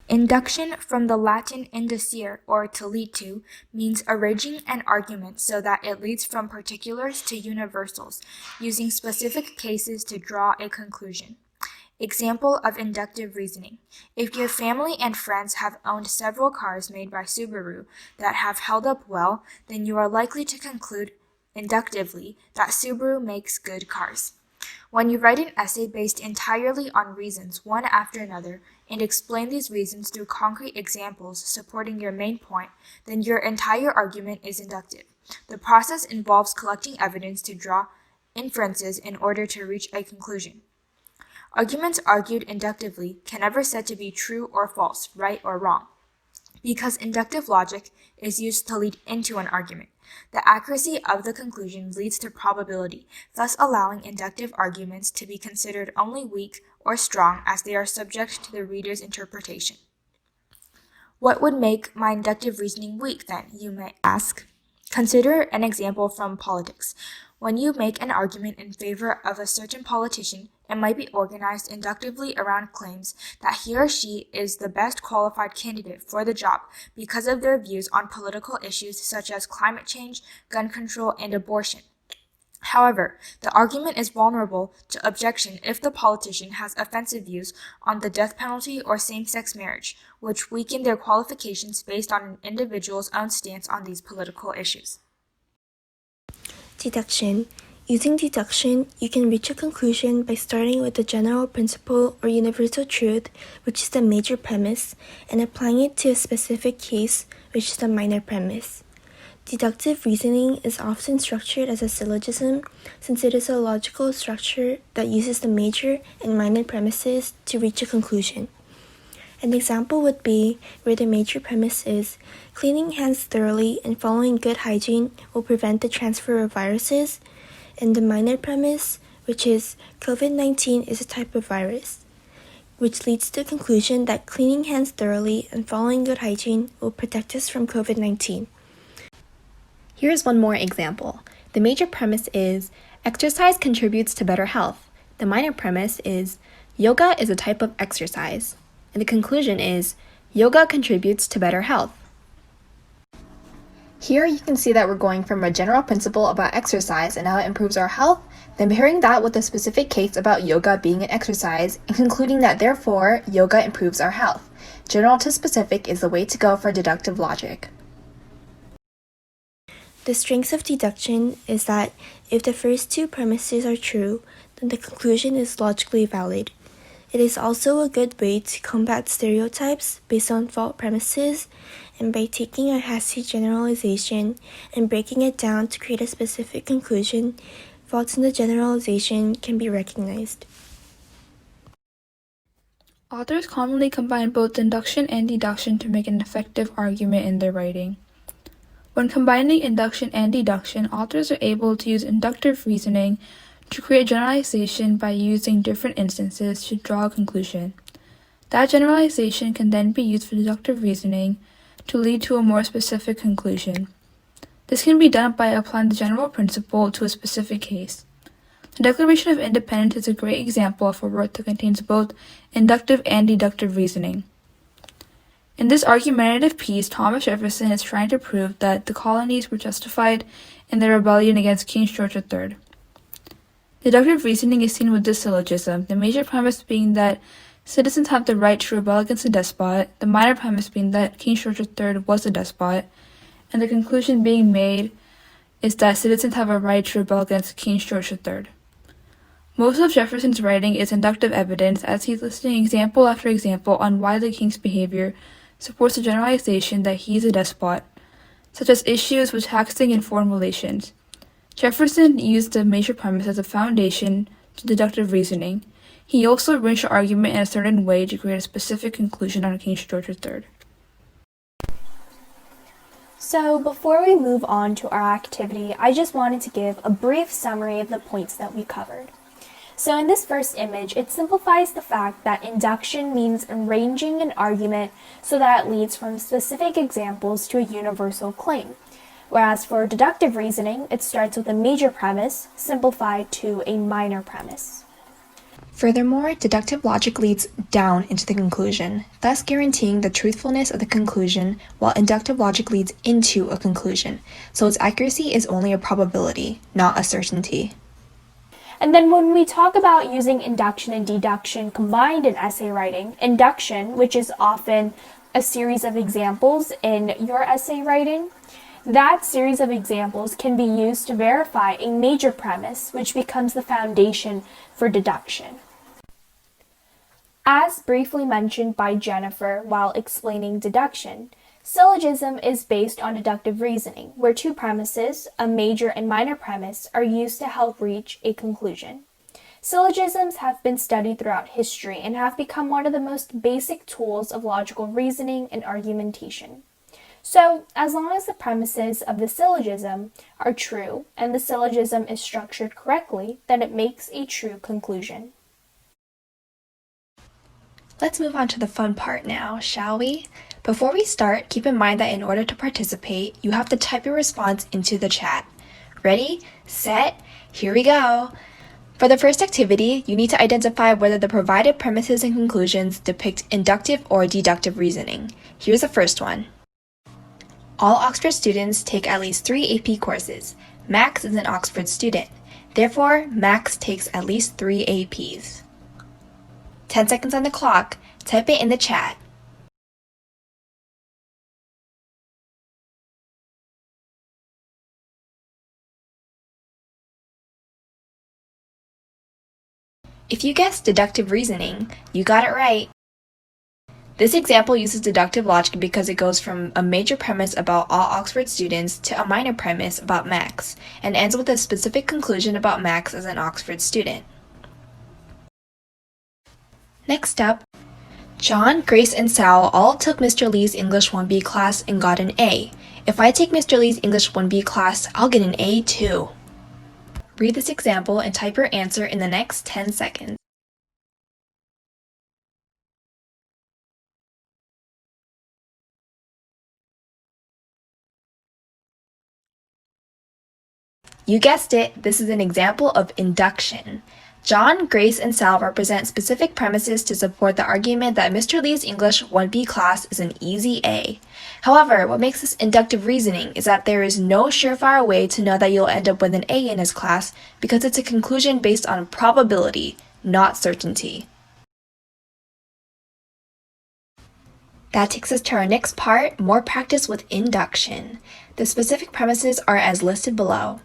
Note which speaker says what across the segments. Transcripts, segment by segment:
Speaker 1: Induction, from the Latin inducere, or to lead to, means arranging an argument so that it leads from particulars to universals, using specific cases to draw a conclusion. Example of inductive reasoning. If your family and friends have owned several cars made by Subaru that have held up well, then you are likely to conclude inductively that Subaru makes good cars. When you write an essay based entirely on reasons, one after another, and explain these reasons through concrete examples supporting your main point, then your entire argument is inductive. The process involves collecting evidence to draw inferences in order to reach a conclusion. Arguments argued inductively can never be said to be true or false, right or wrong, because inductive logic is used to lead into an argument. The accuracy of the conclusion leads to probability, thus allowing inductive arguments to be considered only weak or strong as they are subject to the reader's interpretation. What would make my inductive reasoning weak, then, you may ask? Consider an example from politics. When you make an argument in favor of a certain politician, it might be organized inductively around claims that he or she is the best qualified candidate for the job because of their views on political issues such as climate change, gun control, and abortion. However, the argument is vulnerable to objection if the politician has offensive views on the death penalty or same-sex marriage, which weaken their qualifications based on an individual's own stance on these political issues.
Speaker 2: Deduction. Using deduction, you can reach a conclusion by starting with the general principle or universal truth, which is the major premise, and applying it to a specific case, which is the minor premise. Deductive reasoning is often structured as a syllogism, since it is a logical structure that uses the major and minor premises to reach a conclusion. An example would be where the major premise is cleaning hands thoroughly and following good hygiene will prevent the transfer of viruses, and the minor premise, which is COVID-19 is a type of virus, which leads to the conclusion that cleaning hands thoroughly and following good hygiene will protect us from COVID-19.
Speaker 3: Here's one more example. The major premise is exercise contributes to better health. The minor premise is yoga is a type of exercise. And the conclusion is yoga contributes to better health. Here you can see that we're going from a general principle about exercise and how it improves our health, then pairing that with a specific case about yoga being an exercise, and concluding that therefore yoga improves our health. General to specific is the way to go for deductive logic.
Speaker 2: The strength of deduction is that if the first two premises are true, then the conclusion is logically valid. It is also a good way to combat stereotypes based on false premises, and by taking a hasty generalization and breaking it down to create a specific conclusion, faults in the generalization can be recognized.
Speaker 4: Authors commonly combine both induction and deduction to make an effective argument in their writing. When combining induction and deduction, authors are able to use inductive reasoning to create generalization by using different instances to draw a conclusion. That generalization can then be used for deductive reasoning to lead to a more specific conclusion. This can be done by applying the general principle to a specific case. The Declaration of Independence is a great example of a work that contains both inductive and deductive reasoning. In this argumentative piece, Thomas Jefferson is trying to prove that the colonies were justified in their rebellion against King George III. Deductive reasoning is seen with this syllogism, the major premise being that citizens have the right to rebel against a despot, the minor premise being that King George III was a despot, and the conclusion being made is that citizens have a right to rebel against King George III. Most of Jefferson's writing is inductive evidence, as he's listing example after example on why the king's behavior supports the generalization that he is a despot, such as issues with taxing and foreign relations. Jefferson used the major premise as a foundation to deductive reasoning. He also arranged the argument in a certain way to create a specific conclusion on King George III.
Speaker 5: So before we move on to our activity, I just wanted to give a brief summary of the points that we covered. So in this first image, it simplifies the fact that induction means arranging an argument so that it leads from specific examples to a universal claim. Whereas for deductive reasoning, it starts with a major premise, simplified to a minor premise.
Speaker 3: Furthermore, deductive logic leads down into the conclusion, thus guaranteeing the truthfulness of the conclusion, while inductive logic leads into a conclusion, so its accuracy is only a probability, not a certainty.
Speaker 5: And then when we talk about using induction and deduction combined in essay writing, induction, which is often a series of examples in your essay writing, that series of examples can be used to verify a major premise, which becomes the foundation for deduction. As briefly mentioned by Jennifer while explaining deduction, syllogism is based on deductive reasoning, where two premises, a major and minor premise, are used to help reach a conclusion. Syllogisms have been studied throughout history and have become one of the most basic tools of logical reasoning and argumentation. So, as long as the premises of the syllogism are true and the syllogism is structured correctly, then it makes a true conclusion.
Speaker 3: Let's move on to the fun part now, shall we? Before we start, keep in mind that in order to participate, you have to type your response into the chat. Ready, set, here we go! For the first activity, you need to identify whether the provided premises and conclusions depict inductive or deductive reasoning. Here's the first one. All Oxford students take at least 3 AP courses. Max is an Oxford student. Therefore, Max takes at least 3 APs. 10 seconds on the clock. Type it in the chat. If you guessed deductive reasoning, you got it right. This example uses deductive logic because it goes from a major premise about all Oxford students to a minor premise about Max, and ends with a specific conclusion about Max as an Oxford student. Next up, John, Grace, and Sal all took Mr. Lee's English 1B class and got an A. If I take Mr. Lee's English 1B class, I'll get an A too. Read this example and type your answer in the next 10 seconds. You guessed it, this is an example of induction. John, Grace, and Sal represent specific premises to support the argument that Mr. Lee's English 1B class is an easy A. However, what makes this inductive reasoning is that there is no surefire way to know that you'll end up with an A in his class because it's a conclusion based on probability, not certainty. That takes us to our next part, more practice with induction. The specific premises are as listed below.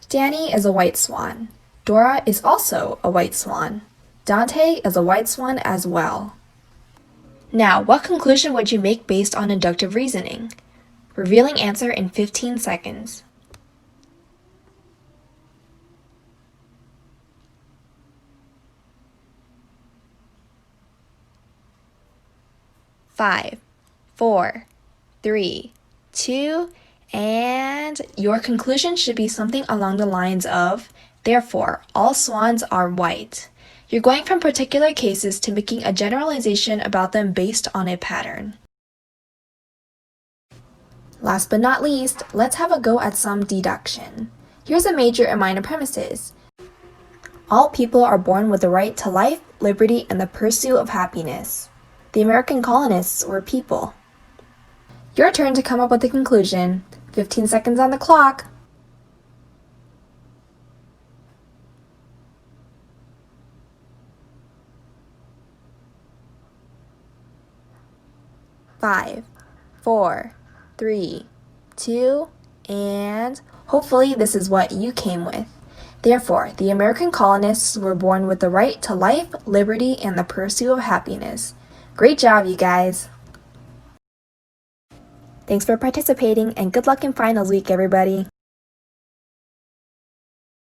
Speaker 3: Danny is a white swan. Dora is also a white swan. Dante is a white swan as well. Now, what conclusion would you make based on inductive reasoning? Revealing answer in 15 seconds. Five, 4, 3, 2, and your conclusion should be something along the lines of, therefore, all swans are white. You're going from particular cases to making a generalization about them based on a pattern. Last but not least, let's have a go at some deduction. Here's a major and minor premises. All people are born with the right to life, liberty, and the pursuit of happiness. The American colonists were people. Your turn to come up with a conclusion. 15 seconds on the clock. Five, 4, 3, 2, and hopefully this is what you came with. Therefore, the American colonists were born with the right to life, liberty, and the pursuit of happiness. Great job, you guys! Thanks for participating, and good luck in finals week, everybody!